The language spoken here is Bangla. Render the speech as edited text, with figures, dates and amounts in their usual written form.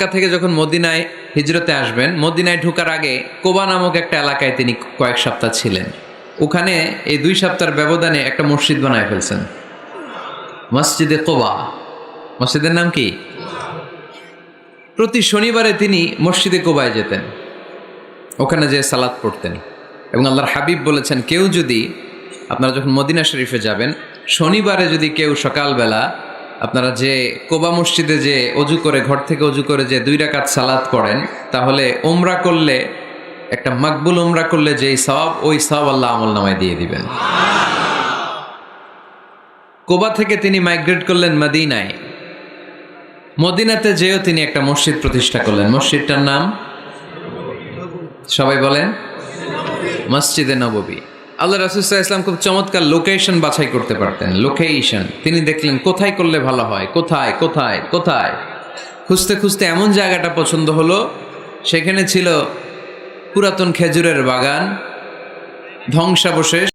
মক্কা থেকে যখন মদিনায় হিজরতে আসবেন, মদিনায় ঢোকার আগে কোবা নামক একটা এলাকায় তিনি কয়েক সপ্তাহ ছিলেন। ওখানে এই 2 সপ্তাহের ব্যবধানে একটা মসজিদ বানায় ফেলছেন, মসজিদে কোবা। মসজিদের নাম কি? প্রতি শনিবারে তিনি মসজিদে কোবায় যেতেন, ওখানে যে সালাত পড়তেন। এবং আল্লাহর হাবিব বলেছেন, কেউ যদি, আপনারা যখন মদিনা শরীফে যাবেন, শনিবারে যদি কেউ সকালবেলা আপনারা যে কোবা মসজিদে যে অজু করে, ঘর থেকে অজু করে যে 2 রাকাত সালাত পড়েন, তাহলে উমরা করলে, একটা মাকবুল উমরা করলে যেই সওয়াব, ওই সওয়াব আল্লাহ আমল নামায় দিয়ে দিবেন। কোবা থেকে তিনি মাইগ্রেট করলেন মদিনায়। মদিনাতে যেও তিনি একটা মসজিদ প্রতিষ্ঠা করলেন। মসজিদটার নাম সবাই বলেন, মসজিদে নববী। আল্লাহ রাসূল সাল্লাল্লাহু আলাইহি ওয়াসাল্লাম খুব চমৎকার লোকেশন বাছাই করতে পারতেন। লোকেশন তিনি দেখলেন কোথায় করলে ভালো হয়, কোথায় কোথায় কোথায়, খুঁজতে খুঁজতে এমন জায়গাটা পছন্দ হলো, সেখানে ছিল পুরাতন খেজুরের বাগান, ধ্বংসাবশেষ।